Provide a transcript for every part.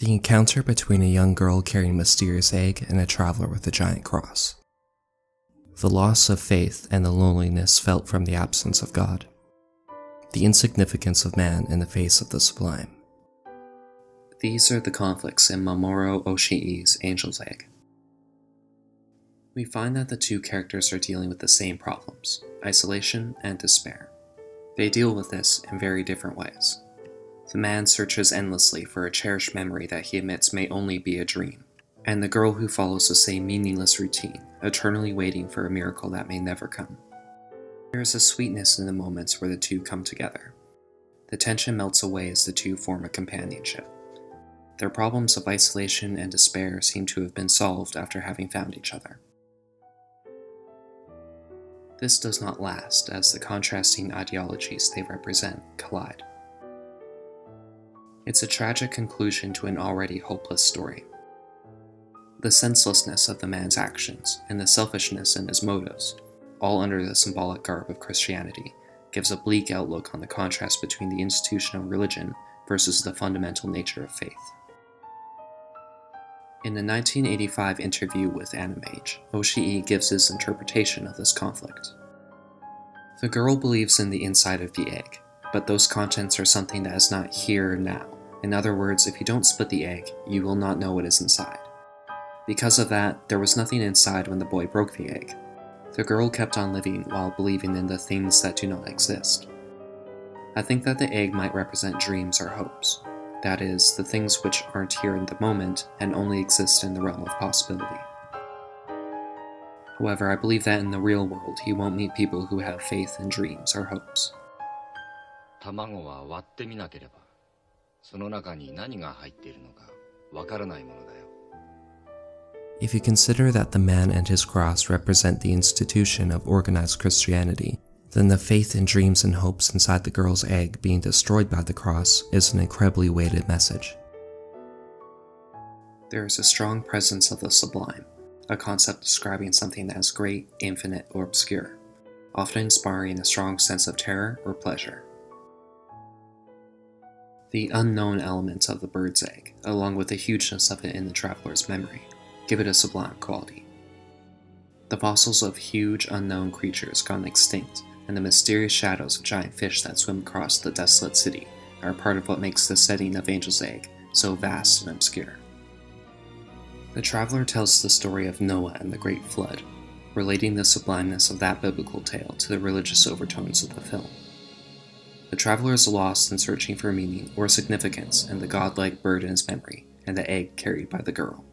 The encounter between a young girl carrying a mysterious egg and a traveler with a giant cross. The loss of faith and the loneliness felt from the absence of God. The insignificance of man in the face of the sublime. These are the conflicts in Mamoru Oshii's Angel's Egg. We find that the two characters are dealing with the same problems, isolation and despair. They deal with this in very different ways. The man searches endlessly for a cherished memory that he admits may only be a dream, and the girl who follows the same meaningless routine, eternally waiting for a miracle that may never come. There is a sweetness in the moments where the two come together. The tension melts away as the two form a companionship. Their problems of isolation and despair seem to have been solved after having found each other. This does not last, as the contrasting ideologies they represent collide. It's a tragic conclusion to an already hopeless story. The senselessness of the man's actions and the selfishness in his motives, all under the symbolic garb of Christianity, gives a bleak outlook on the contrast between the institution of religion versus the fundamental nature of faith. In the 1985 interview with Animage, Oshii gives his interpretation of this conflict. The girl believes in the inside of the egg, but those contents are something that is not here now. In other words, if you don't split the egg, you will not know what is inside. Because of that, there was nothing inside when the boy broke the egg. The girl kept on living while believing in the things that do not exist. I think that the egg might represent dreams or hopes. That is, the things which aren't here in the moment and only exist in the realm of possibility. However, I believe that in the real world, you won't meet people who have faith in dreams or hopes. 卵は割ってみなければ、その中に何が入っているのかわからないものだよ。 If you consider that the man and his cross represent the institution of organized Christianity, then the faith in dreams and hopes inside the girl's egg being destroyed by the cross is an incredibly weighted message. There is a strong presence of the sublime, a concept describing something that is great, infinite, or obscure, often inspiring a strong sense of terror or pleasure. The unknown elements of the bird's egg, along with the hugeness of it in the traveler's memory, give it a sublime quality. The fossils of huge unknown creatures gone extinct and the mysterious shadows of giant fish that swim across the desolate city are part of what makes the setting of Angel's Egg so vast and obscure. The traveler tells the story of Noah and the Great Flood, relating the sublimeness of that biblical tale to the religious overtones of the film. The traveler is lost in searching for meaning or significance in the godlike bird in his memory and the egg carried by the girl.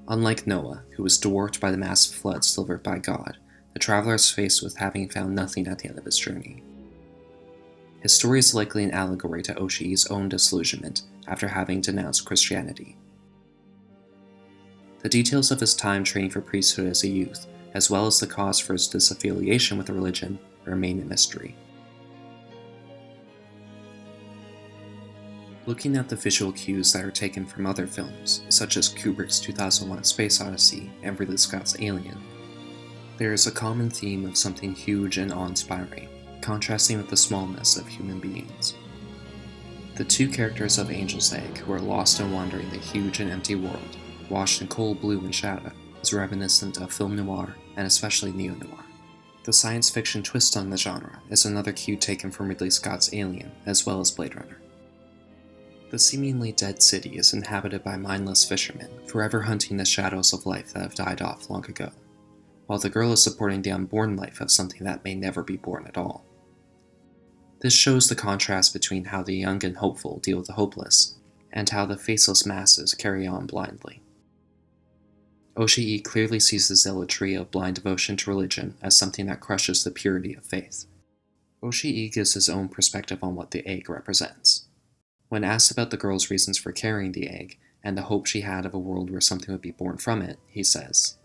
Unlike Noah, who was dwarfed by the massive floods delivered by God, the traveler is faced with having found nothing at the end of his journey. His story is likely an allegory to Oshii's own disillusionment after having denounced Christianity. The details of his time training for priesthood as a youth, as well as the cause for his disaffiliation with the religion, remain a mystery. Looking at the visual cues that are taken from other films, such as Kubrick's 2001 A Space Odyssey and Ridley Scott's Alien, there is a common theme of something huge and awe-inspiring, contrasting with the smallness of human beings. The two characters of Angel's Egg, who are lost and wandering the huge and empty world, washed in cold blue and shadow, is reminiscent of film noir and especially neo-noir. The science fiction twist on the genre is another cue taken from Ridley Scott's Alien, as well as Blade Runner. The seemingly dead city is inhabited by mindless fishermen, forever hunting the shadows of life that have died off long ago, while the girl is supporting the unborn life of something that may never be born at all. This shows the contrast between how the young and hopeful deal with the hopeless, and how the faceless masses carry on blindly. Oshii clearly sees the zealotry of blind devotion to religion as something that crushes the purity of faith. Oshii gives his own perspective on what the egg represents. When asked about the girl's reasons for carrying the egg, and the hope she had of a world where something would be born from it, he says,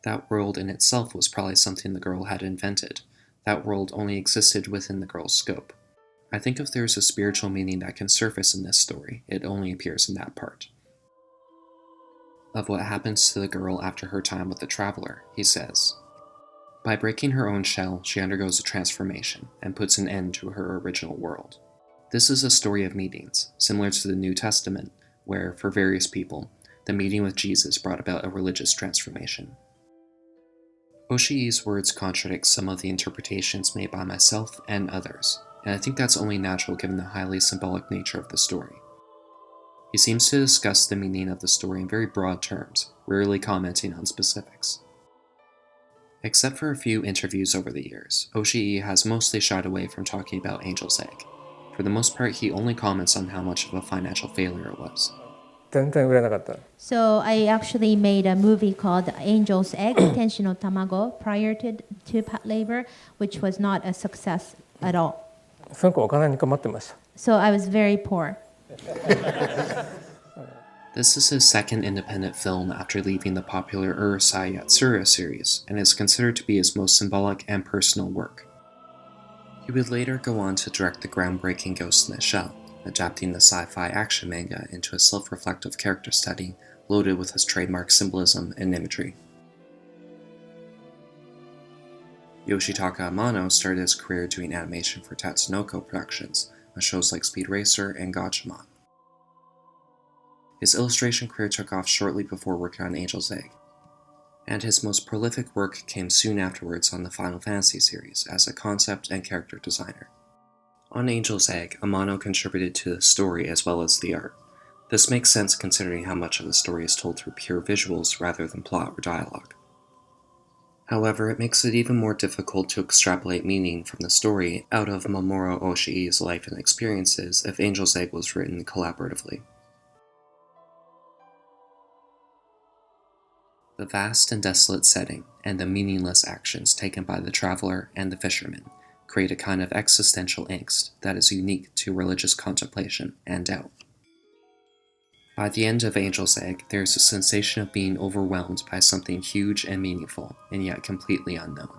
"That world in itself was probably something the girl had invented. That world only existed within the girl's scope. I think if there is a spiritual meaning that can surface in this story, it only appears in that part." Of what happens to the girl after her time with the traveler, he says, "By breaking her own shell, she undergoes a transformation and puts an end to her original world. This is a story of meetings, similar to the New Testament, where, for various people, the meeting with Jesus brought about a religious transformation. Oshii's words contradict some of the interpretations made by myself and others, and I think that's only natural given the highly symbolic nature of the story. He seems to discuss the meaning of the story in very broad terms, rarely commenting on specifics. Except for a few interviews over the years, Oshii has mostly shied away from talking about Angel's Egg. For the most part, he only comments on how much of a financial failure it was. 全然売れなかった。 So I actually made a movie called Angel's Egg, Tenshi no Tamago, prior to Pat Labor, which was not a success at all. その子お金に困ってました。 So I was very poor. This is his second independent film after leaving the popular Urusei Yatsura series, and is considered to be his most symbolic and personal work. He would later go on to direct the groundbreaking Ghost in the Shell, adapting the sci-fi action manga into a self-reflective character study loaded with his trademark symbolism and imagery. Yoshitaka Amano started his career doing animation for Tatsunoko Productions on shows like Speed Racer and Gatchaman. His illustration career took off shortly before working on Angel's Egg, and his most prolific work came soon afterwards on the Final Fantasy series as a concept and character designer. On Angel's Egg, Amano contributed to the story as well as the art. This makes sense considering how much of the story is told through pure visuals rather than plot or dialogue. However, it makes it even more difficult to extrapolate meaning from the story out of Mamoru Oshii's life and experiences if Angel's Egg was written collaboratively. The vast and desolate setting, and the meaningless actions taken by the traveler and the fisherman, create a kind of existential angst that is unique to religious contemplation and doubt. By the end of Angel's Egg, there is a sensation of being overwhelmed by something huge and meaningful, and yet completely unknown.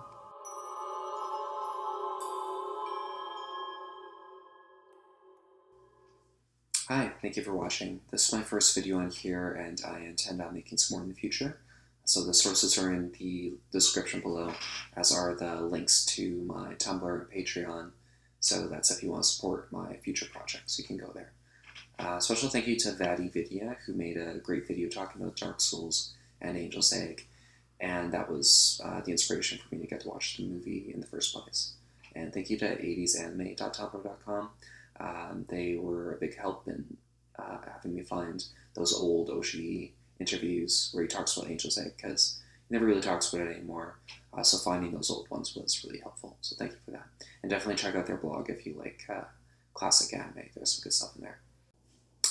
Hi, thank you for watching. This is my first video on here, and I intend on making some more in the future. So the sources are in the description below, as are the links to my Tumblr and Patreon. So that's if you want to support my future projects, you can go there. Special thank you to VaddyVidya, who made a great video talking about Dark Souls and Angel's Egg, and that was the inspiration for me to get to watch the movie in the first place. And thank you to 80sanime.tumblr.com. They were a big help in having me find those old Oshii interviews where he talks about Angel's Egg, because he never really talks about it anymore, so finding those old ones was really helpful, so thank you for that. And definitely check out their blog if you like classic anime. There's some good stuff in there.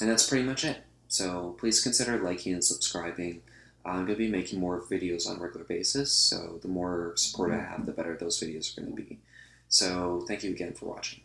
And that's pretty much it, so please consider liking and subscribing. I'm going to be making more videos on a regular basis, so the more support I have, the better those videos are going to be. So thank you again for watching.